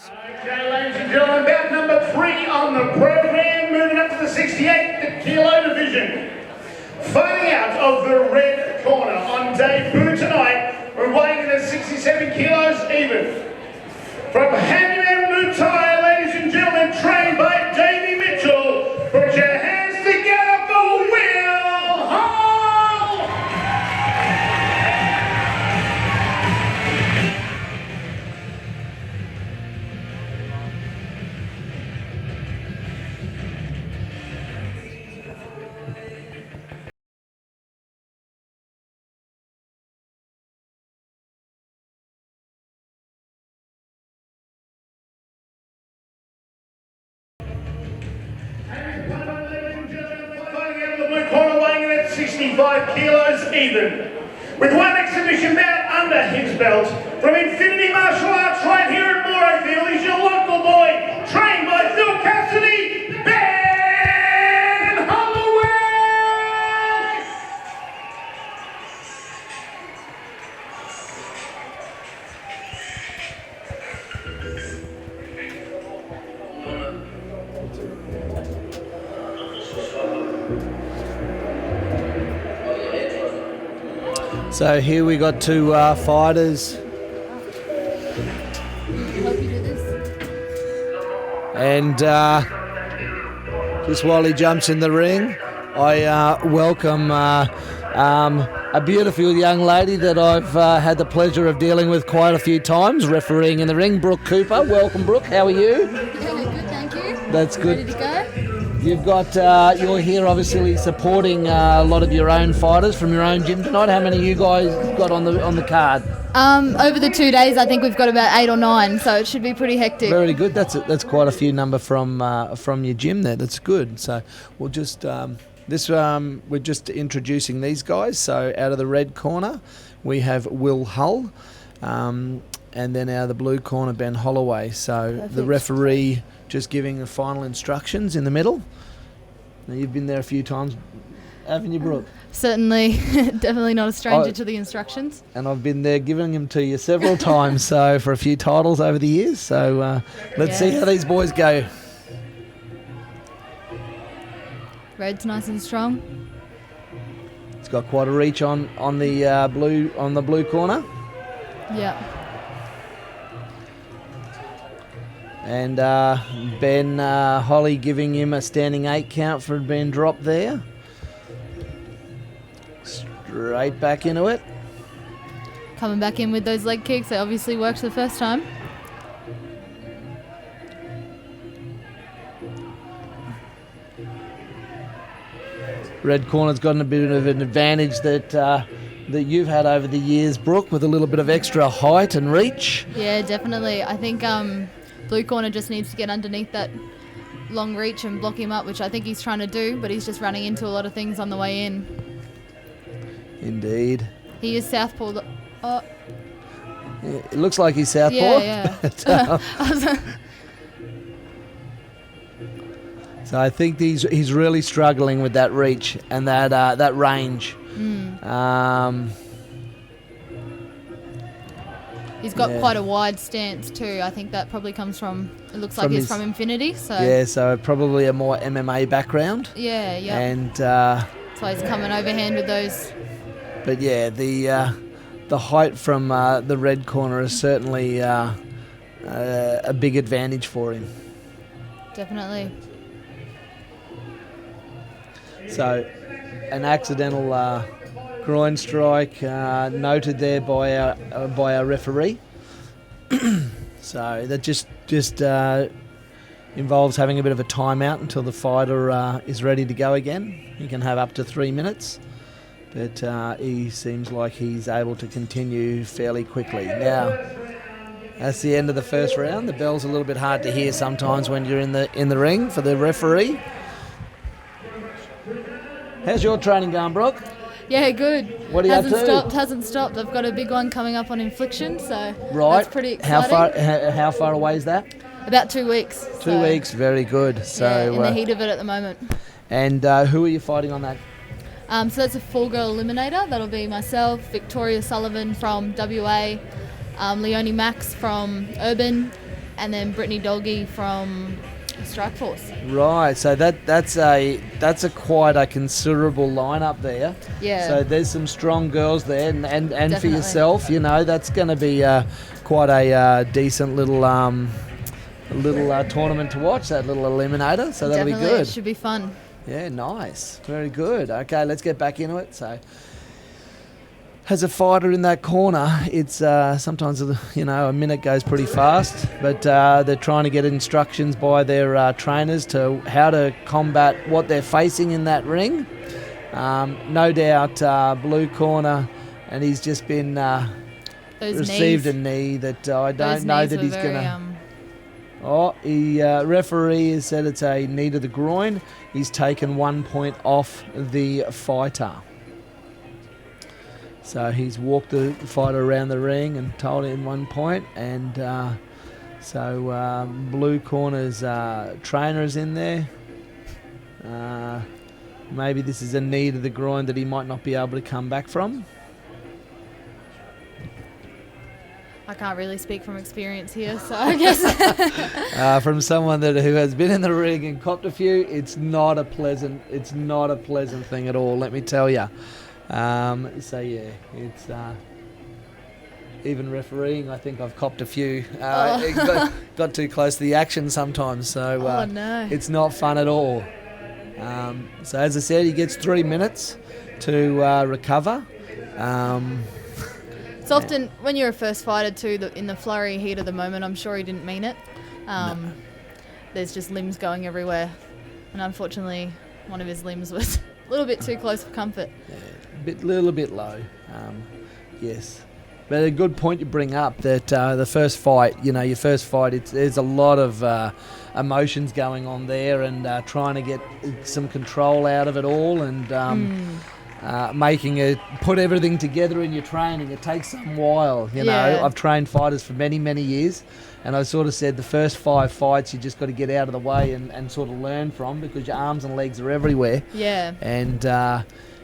Okay, ladies and gentlemen, bout number 3 on the program, moving up to the 68 kilo division. Fighting out of the red corner on debut tonight, we're weighing in at 67 kilos even. From Hanuman, Muay, ladies and gentlemen, trained by Davey Mitchell. Put your hands together for Will Hall! Corner weighing in at 65 kilos even. With one exhibition bout under his belt, from Infinity Martial Arts right here at Morayfield, he's your local boy, trained by Phil Cassidy, Ben Holloway! So here we got two fighters, and just while he jumps in the ring, I welcome a beautiful young lady that I've had the pleasure of dealing with quite a few times, refereeing in the ring, Brooke Cooper. Welcome, Brooke. How are you? Yeah, good, thank you. That's good. Ready to go? You've got, you're here obviously supporting a lot of your own fighters from your own gym tonight. How many you guys got on the card? Over the 2 days, I think we've got about 8 or 9, so it should be pretty hectic. Very good. That's quite a few number from your gym there. That's good. So we'll just we're just introducing these guys. So out of the red corner, we have Will Hull, and then out of the blue corner, Ben Holloway. So Perfect. The referee just giving the final instructions in the middle. Now you've been there a few times, haven't you, Brooke? Certainly, definitely not a stranger to the instructions. And I've been there giving them to you several times, so for a few titles over the years. So let's see how these boys go. Red's nice and strong. It's got quite a reach on the blue corner. Yeah. And Ben Holly giving him a standing 8 count for being dropped there. Straight back into it. Coming back in with those leg kicks. They obviously worked the first time. Red corner's got a bit of an advantage that you've had over the years, Brooke, with a little bit of extra height and reach. Yeah, definitely. I think blue corner just needs to get underneath that long reach and block him up, which I think he's trying to do, but he's just running into a lot of things on the way in. Indeed. He is southpaw. Oh. Yeah, it looks like he's southpaw. Yeah. But, so I think he's really struggling with that reach and that range. He's got quite a wide stance too. I think that probably comes from, it looks like he's from Infinity. So yeah, so probably a more MMA background. Yeah. And that's why he's coming overhand with those. But yeah, the height from the red corner is certainly a big advantage for him. Definitely. So an accidental groin strike noted there by our referee. So that just involves having a bit of a timeout until the fighter is ready to go again. He can have up to 3 minutes, but he seems like he's able to continue fairly quickly. Now, that's the end of the first round. The bell's a little bit hard to hear sometimes when you're in the ring for the referee. How's your training going, Brooke? Yeah, good. What are you up to? Hasn't stopped. I've got a big one coming up on Infliction, so right. That's pretty exciting. How far away is that? About 2 weeks. 2 weeks, very good. So yeah, in the heat of it at the moment. And who are you fighting on that? So that's a 4-girl eliminator. That'll be myself, Victoria Sullivan from WA, Leonie Max from Urban, and then Brittany Doggy from Strike Force. Right, so that's a quite a considerable lineup there. Yeah. So there's some strong girls there, and for Definitely. yourself, that's going to be quite a decent little tournament to watch. That little eliminator, so that'll Definitely, be good. it should be fun. Yeah, nice, very good. Okay, let's get back into it. So, as a fighter in that corner, it's sometimes a minute goes pretty fast, but they're trying to get instructions by their trainers to how to combat what they're facing in that ring. No doubt, blue corner, and he's just been received a knee that I don't know that he's going to. Referee has said it's a knee to the groin. He's taken 1 point off the fighter. So he's walked the fighter around the ring and told him 1 point. And so blue corner's trainer is in there. Maybe this is a knee to the groin that he might not be able to come back from. I can't really speak from experience here, so I guess. From someone who has been in the ring and copped a few, it's not a pleasant thing at all, let me tell you. So yeah, it's even refereeing. I think I've copped a few. It got too close to the action sometimes, so no. It's not fun at all. So as I said, he gets 3 minutes to recover. It's often when you're a first fighter too, in the flurry heat of the moment. I'm sure he didn't mean it. No. There's just limbs going everywhere, and unfortunately, one of his limbs was a little bit too close for comfort. Yeah, little bit low. Yes, but a good point you bring up that the first fight. Your first fight. There's a lot of emotions going on there, and trying to get some control out of it all, and. Making it, put everything together in your training. It takes some while, Yeah. I've trained fighters for many, many years, and I sort of said the first 5 fights you just got to get out of the way and sort of learn from, because your arms and legs are everywhere. Yeah. And,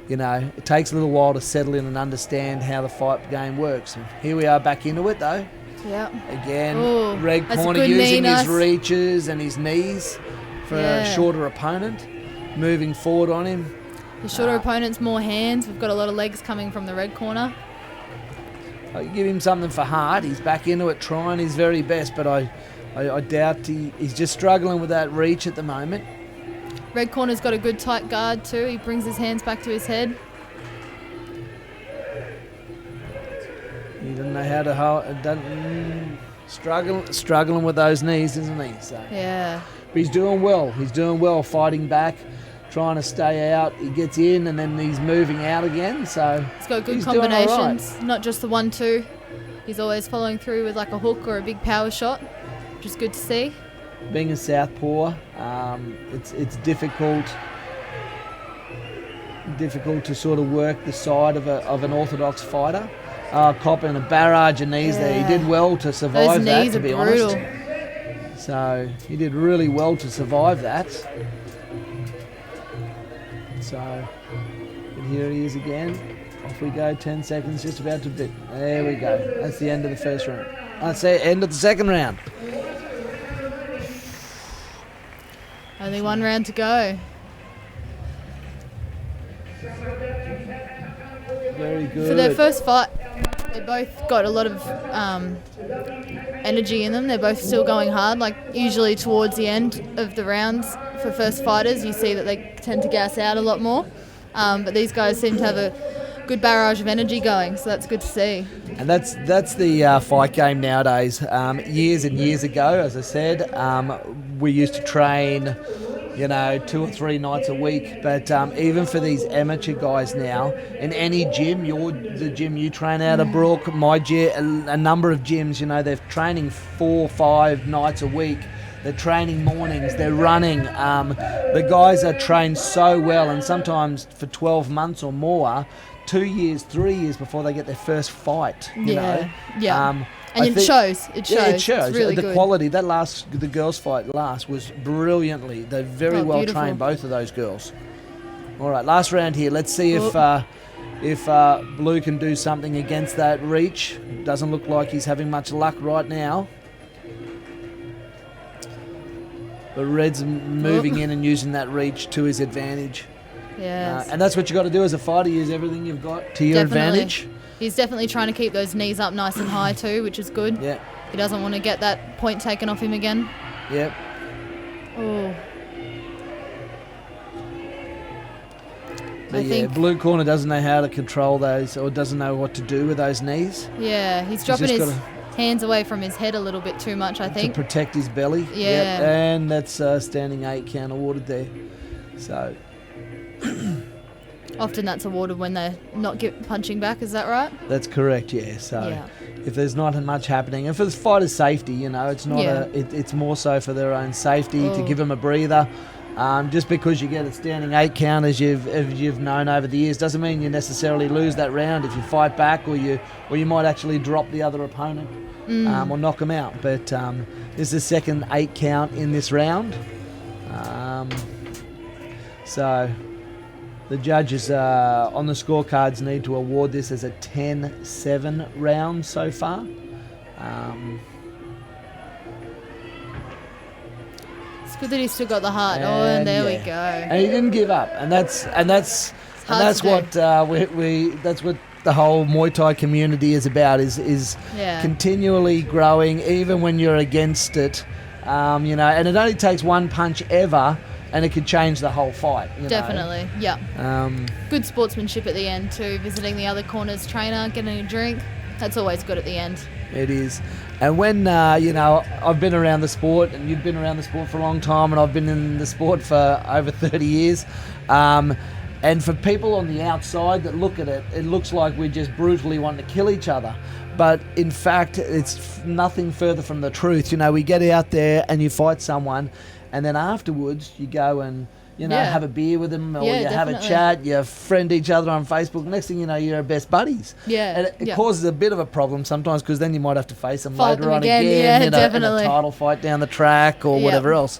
it takes a little while to settle in and understand how the fight game works. And here we are back into it, though. Yeah. Again, Ooh, red that's a corner good using knee, his nice. reaches and his knees for a shorter opponent, moving forward on him. The shorter opponent's more hands. We've got a lot of legs coming from the red corner. I give him something for heart. He's back into it, trying his very best, but I doubt he's just struggling with that reach at the moment. Red corner's got a good tight guard too. He brings his hands back to his head. He doesn't know how to hold. Struggling with those knees, isn't he? So. Yeah. But he's doing well. He's doing well, fighting back, trying to stay out. He gets in and then he's moving out again. So He's got good he's doing all combinations, right. not just the 1-2. He's always following through with like a hook or a big power shot, which is good to see. Being a southpaw, it's difficult to sort of work the side of an orthodox fighter. Copping a barrage of knees there. He did well to survive that, knees to are be brutal. honest. So he did really well to survive that. So, and here he is again. Off we go, 10 seconds, just about to bit. There we go. That's the end of the first round. That's the end of the second round. Only 1 round to go. Very good. For their first fight, they both got a lot of energy in them. They're both still going hard. Like usually towards the end of the rounds for first fighters, you see that they tend to gas out a lot more. But these guys seem to have a good barrage of energy going, so that's good to see. And that's the fight game nowadays. Years and years ago, as I said, we used to train, 2 or 3 nights a week. But even for these amateur guys now, in any gym, the gym you train out of, Brooke, my gym, a number of gyms, they're training 4 or 5 nights a week. They're training mornings, they're running. The guys are trained so well, and sometimes for 12 months or more, 2 years, 3 years before they get their first fight. Yeah. I And it shows. It shows. Yeah, it shows. It's really the good. quality, the girls' fight last was brilliantly. They're very well beautiful. trained, both of those girls. All right, last round here. Let's see if Blue can do something against that reach. Doesn't look like he's having much luck right now. But Red's moving in and using that reach to his advantage. Yes. And that's what you got to do as a fighter, use everything you've got to your advantage. He's definitely trying to keep those knees up nice and high too, which is good. Yeah. He doesn't want to get that point taken off him again. Yep. Oh. But blue corner doesn't know how to control those, or doesn't know what to do with those knees. Yeah, he's dropping his hands away from his head a little bit too much, I think. To protect his belly. Yeah. Yep. And that's standing 8 count awarded there. So. Often that's awarded when they're not punching back, is that right? That's correct, yeah. So if there's not much happening, and for the fighter's safety, it's not it's more so for their own safety to give them a breather. Just because you get a standing 8 count, as you've known over the years, doesn't mean you necessarily lose that round if you fight back, or you might actually drop the other opponent or knock them out. But this is the second 8 count in this round. So the judges on the scorecards need to award this as a 10-7 round so far. It's good that he's still got the heart. And there we go. And he didn't give up, and that's what that's what the whole Muay Thai community is about. Is continually growing, even when you're against it. And it only takes one punch ever, and it could change the whole fight. Definitely, yeah. Good sportsmanship at the end too. Visiting the other corner's trainer, getting a drink. That's always good at the end. It is. And when, I've been around the sport, and you've been around the sport for a long time, and I've been in the sport for over 30 years. And for people on the outside that look at it, it looks like we just brutally want to kill each other. But in fact, it's nothing further from the truth. We get out there and you fight someone, and then afterwards you go and have a beer with them, or you have a chat, you friend each other on Facebook. Next thing you know, you're best buddies. Yeah. And it causes a bit of a problem sometimes, because then you might have to face them fight later them on again. in a title fight down the track or whatever else.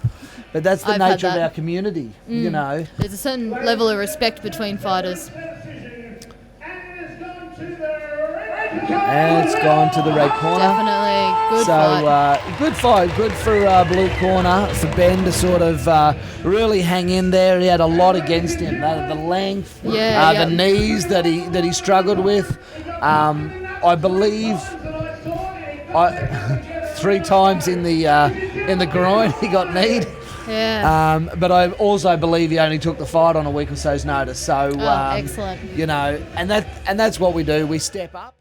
But that's the nature of our community, There's a certain level of respect between fighters. And it's gone to the red corner. Definitely. Good fight. Good fight. Good for blue corner, for Ben to sort of really hang in there. He had a lot against him. The length, the knees that he struggled with. I believe 3 times in the groin he got kneed. Yeah. But I also believe he only took the fight on a week or so's notice. So excellent. and that's what we do. We step up.